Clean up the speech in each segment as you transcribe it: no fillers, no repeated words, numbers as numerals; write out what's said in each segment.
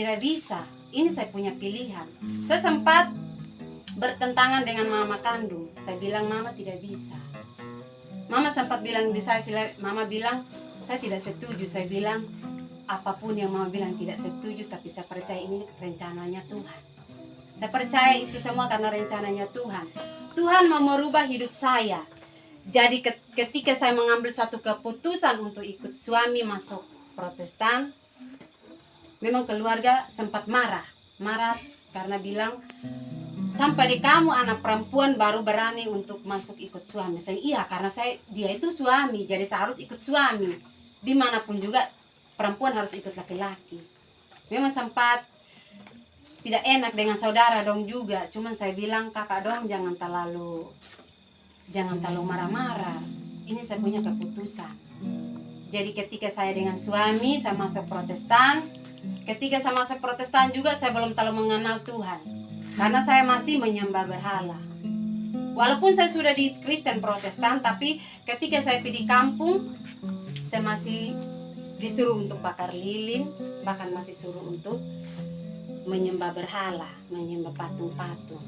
tidak bisa. Ini saya punya pilihan. Saya sempat bertentangan dengan mama kandung. Saya bilang mama tidak bisa. Mama sempat bilang di saya, mama bilang saya tidak setuju. Saya bilang apapun yang mama bilang tidak setuju, tapi saya percaya ini rencananya Tuhan. Saya percaya itu semua karena rencananya Tuhan. Tuhan mau merubah hidup saya. Jadi ketika saya mengambil satu keputusan untuk ikut suami masuk Protestan, memang keluarga sempat marah karena bilang, sampai di kamu anak perempuan baru berani untuk masuk ikut suami. Saya iya, karena dia itu suami, jadi saya harus ikut suami. Dimanapun juga perempuan harus ikut laki-laki. Memang sempat tidak enak dengan saudara dong juga. Cuman saya bilang, kakak dong jangan terlalu marah-marah. Ini saya punya keputusan. Jadi ketika saya dengan suami, saya masuk Protestan. Ketika saya masuk Protestan juga saya belum terlalu mengenal Tuhan. Karena saya masih menyembah berhala. Walaupun saya sudah di Kristen Protestan, tapi ketika saya pergi kampung, saya masih disuruh untuk bakar lilin, bahkan masih suruh untuk menyembah berhala, menyembah patung-patung.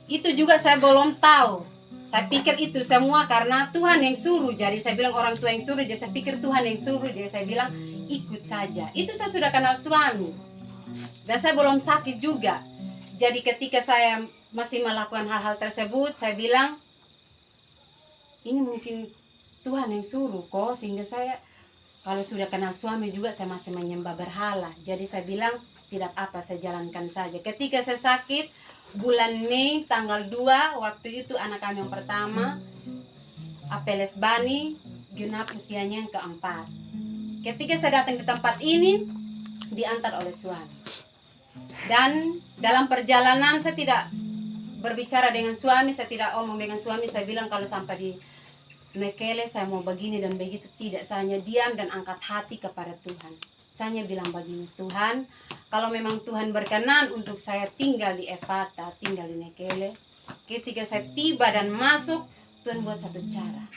Itu juga saya belum tahu. Saya pikir itu semua karena Tuhan yang suruh. Jadi saya bilang orang tua yang suruh, jadi saya pikir Tuhan yang suruh. Jadi saya bilang ikut saja. Itu saya sudah kenal suami. Dan saya belum sakit juga. Jadi ketika saya masih melakukan hal-hal tersebut, saya bilang ini mungkin Tuhan yang suruh kok. Sehingga saya kalau sudah kenal suami juga saya masih menyembah berhala. Jadi saya bilang tidak apa, saya jalankan saja. Ketika saya sakit bulan Mei tanggal 2, waktu itu anak kami yang pertama, Apeles Bani, genap usianya yang keempat. Ketika saya datang ke tempat ini, diantar oleh suami. Dan dalam perjalanan saya tidak berbicara dengan suami, saya tidak omong dengan suami. Saya bilang kalau sampai di Mekele saya mau begini dan begitu. Tidak, saya hanya diam dan angkat hati kepada Tuhan. Saya hanya bilang begini, Tuhan, kalau memang Tuhan berkenan untuk saya tinggal di Efata, tinggal di Mekele, ketika saya tiba dan masuk, Tuhan buat satu cara.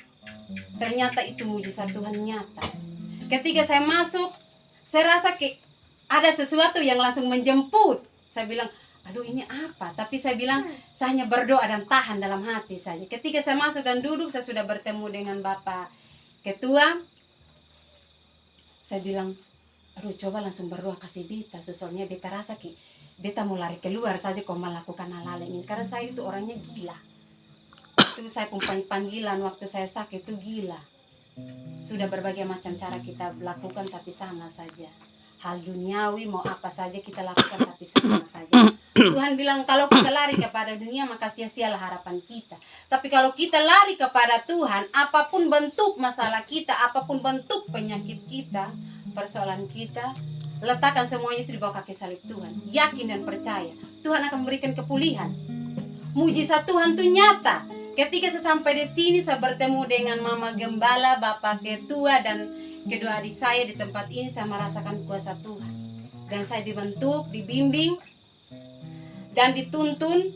Ternyata itu mujizat Tuhan nyata. Ketika saya masuk, saya rasa ada sesuatu yang langsung menjemput. Saya bilang, aduh ini apa? Tapi saya bilang, saya hanya berdoa dan tahan dalam hati saja. Ketika saya masuk dan duduk, saya sudah bertemu dengan Bapak Ketua. Saya bilang, aduh coba langsung berdoa kasih beta. Soalnya beta rasa beta mau lari keluar saja kau melakukan hal-hal ini. Karena saya itu orangnya gila. Itu saya pun panggilan waktu saya sakit itu gila. Sudah berbagai macam cara kita lakukan tapi sama saja. Hal duniawi mau apa saja kita lakukan tapi sama saja. Tuhan bilang kalau kita lari kepada dunia maka sia-sialah harapan kita. Tapi kalau kita lari kepada Tuhan, apapun bentuk masalah kita, apapun bentuk penyakit kita, persoalan kita, letakkan semuanya itu di bawah kaki salib Tuhan. Yakin dan percaya Tuhan akan memberikan kepulihan. Mujizat Tuhan itu nyata. Ketika saya sampai di sini, saya bertemu dengan Mama Gembala, Bapak Ketua dan kedua adik saya di tempat ini. Saya merasakan kuasa Tuhan. Dan saya dibentuk, dibimbing dan dituntun,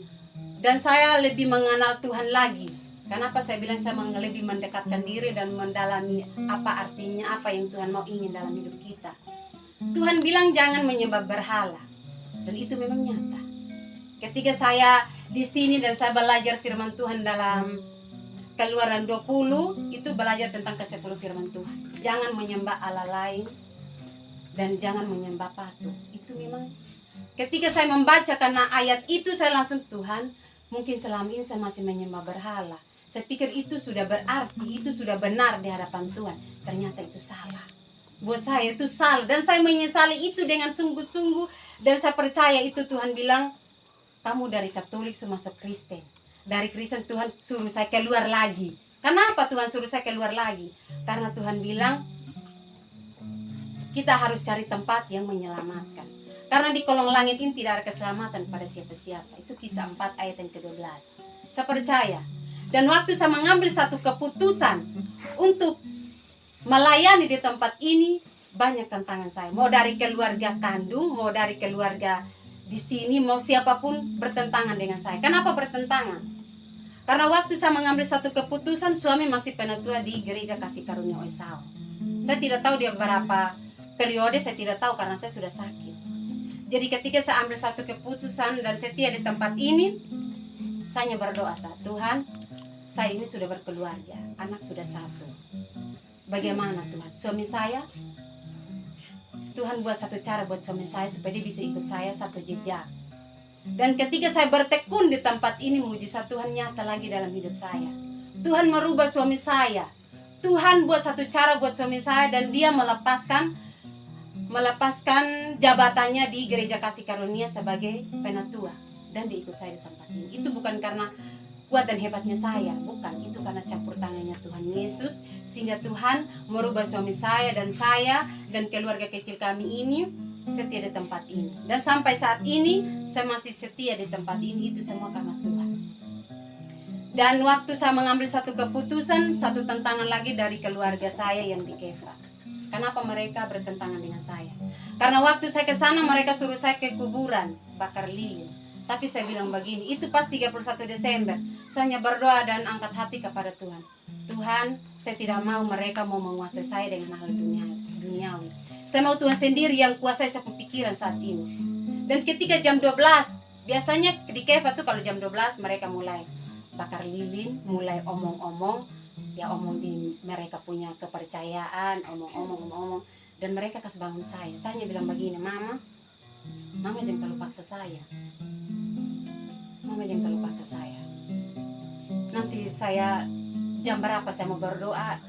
dan saya lebih mengenal Tuhan lagi. Kenapa saya bilang saya lebih mendekatkan diri dan mendalami apa artinya, apa yang Tuhan mau ingin dalam hidup kita. Tuhan bilang jangan menyembah berhala. Dan itu memang nyata. Ketika saya di sini dan saya belajar firman Tuhan dalam Keluaran 20, itu belajar tentang ke-10 firman Tuhan. Jangan menyembah Allah lain dan jangan menyembah patung. Itu memang ketika saya membaca karena ayat itu saya langsung, Tuhan, mungkin selama ini saya masih menyembah berhala. Saya pikir itu sudah berarti, itu sudah benar di hadapan Tuhan. Ternyata itu salah. Buat saya itu salah. Dan saya menyesali itu dengan sungguh-sungguh. Dan saya percaya itu Tuhan bilang, kamu dari Katolik masuk Kristen. Dari Kristen Tuhan suruh saya keluar lagi. Kenapa Tuhan suruh saya keluar lagi? Karena Tuhan bilang, kita harus cari tempat yang menyelamatkan. Karena di kolong langit ini tidak ada keselamatan pada siapa-siapa. Itu Kisah 4 ayat yang ke-12. Saya percaya. Dan waktu saya mengambil satu keputusan untuk melayani di tempat ini, banyak tantangan saya. Mau dari keluarga kandung, mau dari keluarga di sini, mau siapapun bertentangan dengan saya. Kenapa bertentangan? Karena waktu saya mengambil satu keputusan, suami masih penatua di gereja Kasih Karunia Oesau. Saya tidak tahu dia berapa periode saya tidak tahu karena saya sudah sakit. Jadi ketika saya ambil satu keputusan dan setia di tempat ini, saya berdoa, Tuhan, saya ini sudah berkeluarga, anak sudah satu. Bagaimana Tuhan? Suami saya, Tuhan buat satu cara buat suami saya supaya dia bisa ikut saya satu jejak. Dan ketika saya bertekun di tempat ini, mujizat Tuhan nyata lagi dalam hidup saya. Tuhan merubah suami saya. Tuhan buat satu cara buat suami saya dan dia melepaskan jabatannya di Gereja Kasih Karunia sebagai penatua. Dan dia ikut saya di tempat ini. Itu bukan karena kuat dan hebatnya saya, bukan. Itu karena campur tangannya Tuhan Yesus, sehingga Tuhan merubah suami saya dan keluarga kecil kami ini setia di tempat ini. Dan sampai saat ini saya masih setia di tempat ini. Itu semua karena Tuhan. Dan waktu saya mengambil satu keputusan, satu tantangan lagi dari keluarga saya yang di Kefa. Kenapa mereka bertentangan dengan saya? Karena waktu saya ke sana mereka suruh saya ke kuburan bakar lilin. Tapi saya bilang begini, itu pas 31 Desember. Saya hanya berdoa dan angkat hati kepada Tuhan. Tuhan, saya tidak mau mereka mau menguasai saya dengan hal duniawi. Saya mau Tuhan sendiri yang kuasai saya pikiran saat ini. Dan ketika jam 12, biasanya di Kefa tuh kalau jam 12 mereka mulai bakar lilin, mulai omong-omong, ya omong di mereka punya kepercayaan, omong-omong, dan mereka kasih bangun saya. Saya hanya bilang begini, Mama jangan terlalu paksa saya. Mama jangan terlalu paksa saya. Nanti saya jam berapa saya mau berdoa,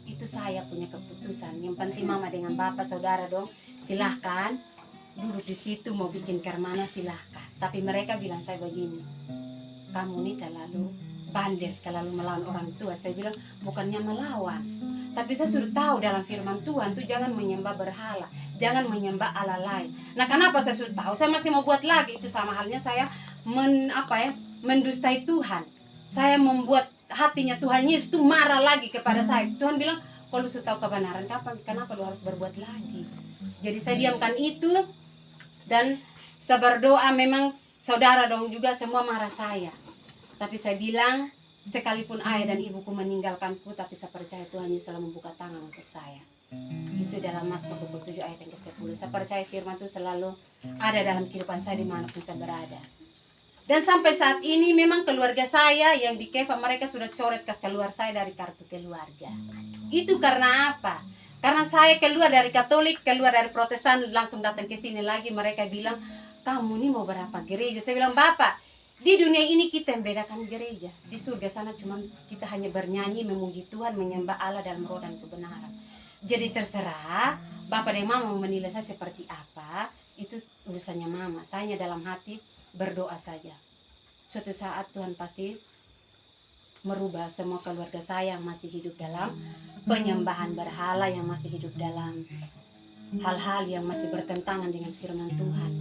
itu saya punya keputusan. Yang penting Mama dengan Bapak, saudara dong, silahkan duduk di situ mau bikin kermana silahkan. Tapi mereka bilang saya begini, kamu ini terlalu bandel, terlalu melawan orang tua. Saya bilang bukannya melawan, tapi saya sudah tahu dalam firman Tuhan tuh jangan menyembah berhala, jangan menyembah Allah lain. Nah kenapa saya sudah tahu? Saya masih mau buat lagi. Itu sama halnya saya mendustai Tuhan. Saya membuat hatinya Tuhan Yesus tuh marah lagi kepada saya. Tuhan bilang, kalau sudah tahu kebenaran, kenapa lu harus berbuat lagi? Jadi saya diamkan itu dan saya berdoa. Memang saudara dong juga semua marah saya. Tapi saya bilang, sekalipun ayah dan ibuku meninggalkanku, tapi saya percaya Tuhan Yesus selalu membuka tangan untuk saya. Itu dalam Mazmur 27 ayat yang ke-10. Saya percaya firman itu selalu ada dalam kehidupan saya dimanapun saya berada. Dan sampai saat ini memang keluarga saya yang di Kefa, mereka sudah coret kas keluar saya dari kartu keluarga. Itu karena apa? Karena saya keluar dari Katolik, keluar dari Protestan, langsung datang ke sini lagi. Mereka bilang, kamu ini mau berapa gereja? Saya bilang, Bapak, di dunia ini kita yang bedakan gereja. Di surga sana cuma kita hanya bernyanyi, memuji Tuhan, menyembah Allah dalam roh dan kebenaran. Jadi terserah Bapak dan Mama mau menilai saya seperti apa, itu urusannya Mama. Saya hanya dalam hati berdoa saja. Suatu saat Tuhan pasti merubah semua keluarga saya yang masih hidup dalam penyembahan berhala, yang masih hidup dalam hal-hal yang masih bertentangan dengan firman Tuhan.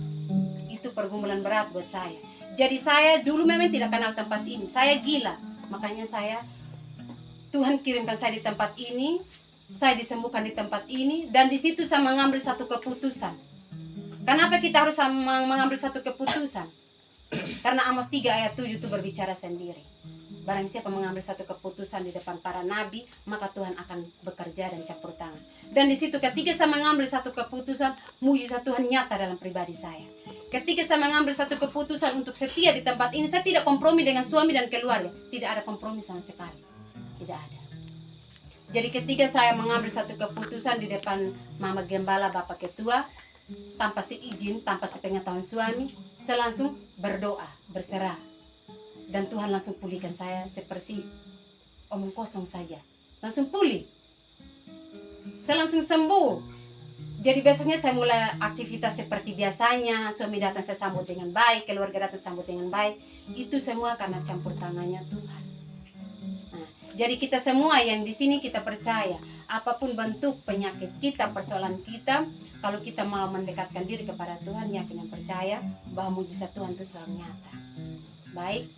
Itu pergumulan berat buat saya. Jadi saya dulu memang tidak kenal tempat ini. Saya gila. Makanya Tuhan kirimkan saya di tempat ini. Saya disembuhkan di tempat ini. Dan di situ saya mengambil satu keputusan. Kenapa kita harus mengambil satu keputusan? Karena Amos 3 ayat 7 itu berbicara sendiri. Barang siapa mengambil satu keputusan di depan para nabi, maka Tuhan akan bekerja dan campur tangan. Dan di situ ketika saya mengambil satu keputusan, mujizat Tuhan nyata dalam pribadi saya. Ketika saya mengambil satu keputusan untuk setia di tempat ini, saya tidak kompromi dengan suami dan keluarga. Tidak ada kompromi sama sekali. Tidak ada. Jadi ketika saya mengambil satu keputusan di depan Mama Gembala, Bapak Ketua, tanpa seizin, tanpa sepengetahuan suami, saya langsung berdoa, berserah. Dan Tuhan langsung pulihkan saya seperti omong kosong saja. Langsung pulih. Saya langsung sembuh. Jadi besoknya saya mulai aktivitas seperti biasanya. Suami datang saya sambut dengan baik, keluarga datang sambut dengan baik. Itu semua karena campur tangannya Tuhan. Nah, jadi kita semua yang di sini kita percaya, apapun bentuk penyakit kita, persoalan kita, kalau kita mau mendekatkan diri kepada Tuhan, yakin dan percaya bahwa mujizat Tuhan itu selalu nyata. Baik.